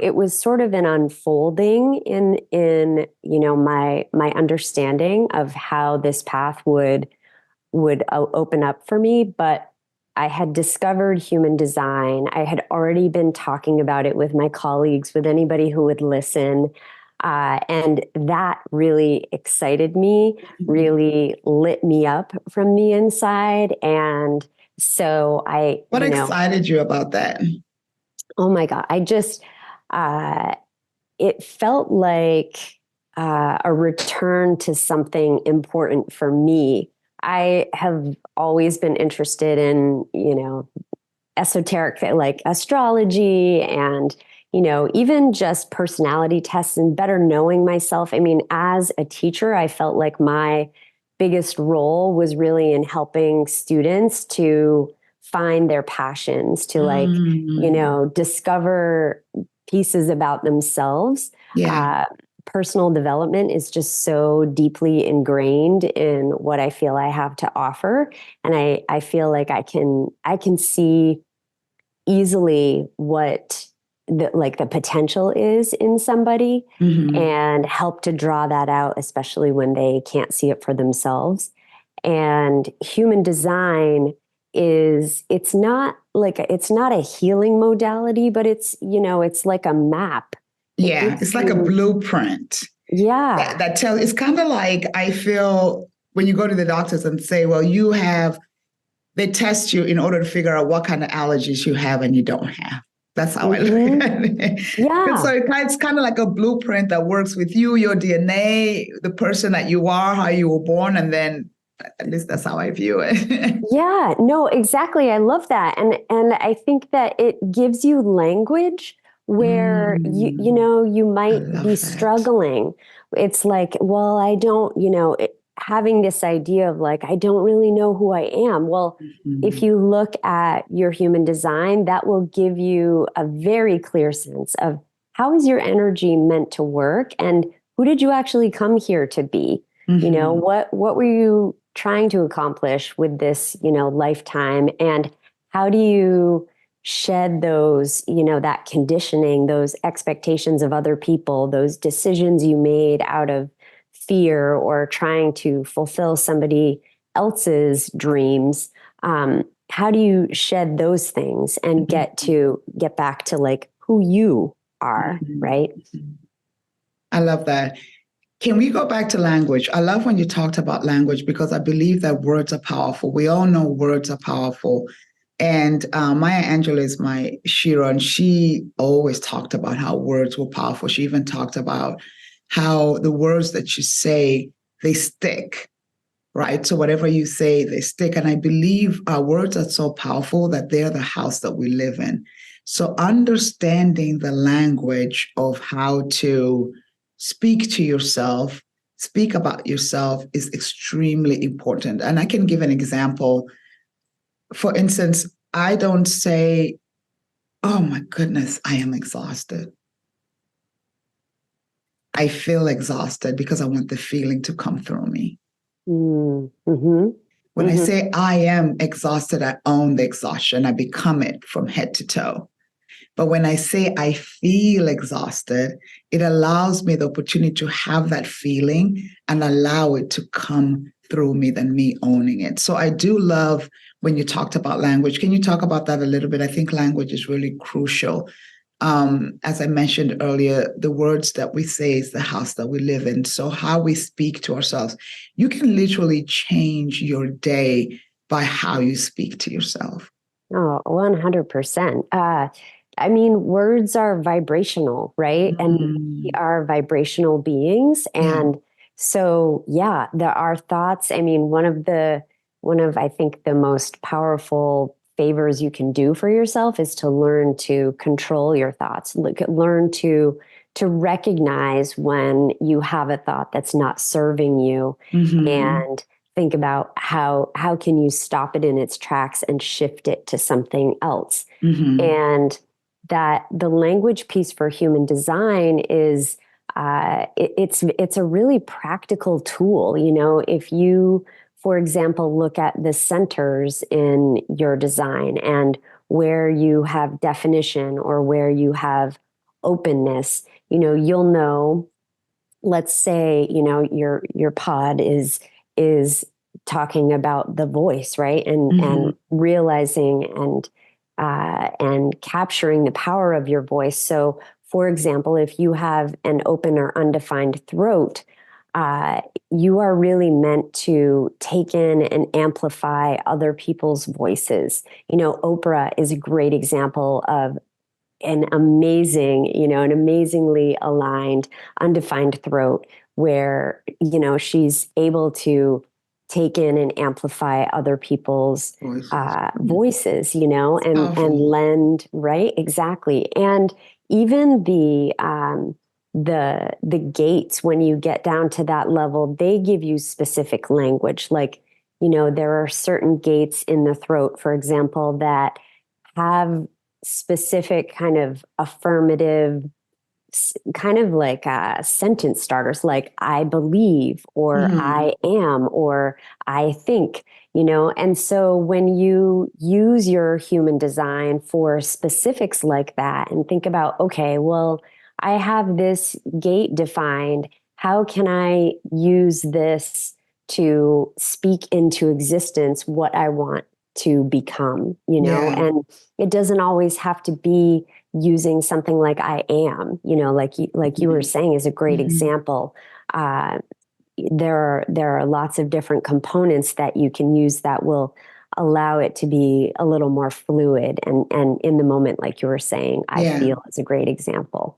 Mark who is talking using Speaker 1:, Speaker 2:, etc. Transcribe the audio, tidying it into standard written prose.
Speaker 1: It was sort of an unfolding in my understanding of how this path would open up for me. But I had discovered human design. I had already been talking about it with my colleagues, with anybody who would listen. And that really excited me, really lit me up from the inside. And so
Speaker 2: what excited you about that?
Speaker 1: Oh my God. It felt like a return to something important for me. I have always been interested in, esoteric, like astrology and, even just personality tests and better knowing myself. I mean, as a teacher, I felt like my biggest role was really in helping students to find their passions, to discover pieces about themselves.
Speaker 2: Yeah.
Speaker 1: Personal development is just so deeply ingrained in what I feel I have to offer. And I feel like I can see easily what the potential is in somebody and help to draw that out, especially when they can't see it for themselves. And human design it's not a healing modality, but it's like a map.
Speaker 2: Yeah, it's like a blueprint.
Speaker 1: Yeah.
Speaker 2: That tells, it's kind of like, I feel when you go to the doctors and say, well, they test you in order to figure out what kind of allergies you have and you don't have. That's how I look at it.
Speaker 1: Yeah.
Speaker 2: And so it's kind of like a blueprint that works with you, your DNA, the person that you are, how you were born, and then at least that's how I view it.
Speaker 1: Yeah, no, exactly. I love that. And I think that it gives you language where you might be struggling. It's like, well, I don't, having this idea of like, I don't really know who I am. Well, if you look at your human design, that will give you a very clear sense of how is your energy meant to work and who did you actually come here to be? What were you trying to accomplish with this, lifetime? And how do you shed those, that conditioning, those expectations of other people, those decisions you made out of fear or trying to fulfill somebody else's dreams? How do you shed those things and get back to like who you are, right?
Speaker 2: I love that. Can we go back to language? I love when you talked about language because I believe that words are powerful. We all know words are powerful. And Maya Angelou is my shiro, and she always talked about how words were powerful. She even talked about how the words that you say, they stick, right? So whatever you say, they stick. And I believe our words are so powerful that they're the house that we live in. So understanding the language of how to speak to yourself, speak about yourself is extremely important. And I can give an example. For instance, I don't say, oh my goodness, I am exhausted. I feel exhausted because I want the feeling to come through me. When I say I am exhausted, I own the exhaustion. I become it from head to toe. But when I say I feel exhausted, it allows me the opportunity to have that feeling and allow it to come through me than me owning it. So I do love when you talked about language. Can you talk about that a little bit? I think language is really crucial. As I mentioned earlier, the words that we say is the house that we live in. So how we speak to ourselves, you can literally change your day by how you speak to yourself.
Speaker 1: Oh, 100%. I mean, words are vibrational, right? And we are vibrational beings. And so, yeah, there are thoughts. I mean, one of, I think, the most powerful favors you can do for yourself is to learn to control your thoughts. Learn to recognize when you have a thought that's not serving you, and think about how can you stop it in its tracks and shift it to something else. And that the language piece for human design is it's a really practical tool. If you, for example, look at the centers in your design and where you have definition or where you have openness, you'll know, let's say, your pod is talking about the voice, right? And realizing and capturing the power of your voice. So, for example, if you have an open or undefined throat, you are really meant to take in and amplify other people's voices. Oprah is a great example of an amazingly aligned, undefined throat where, she's able to take in and amplify other people's voices, and lend, right? Exactly. And even the gates, when you get down to that level, they give you specific language. Like, there are certain gates in the throat, for example, that have specific kind of affirmative, kind of like sentence starters, like I believe, or I am, or I think, And so when you use your human design for specifics like that and think about, okay, well, I have this gate defined. How can I use this to speak into existence what I want to become, And it doesn't always have to be using something like I am, like you were saying is a great example. There are lots of different components that you can use that will allow it to be a little more fluid and in the moment, like you were saying, I feel is a great example.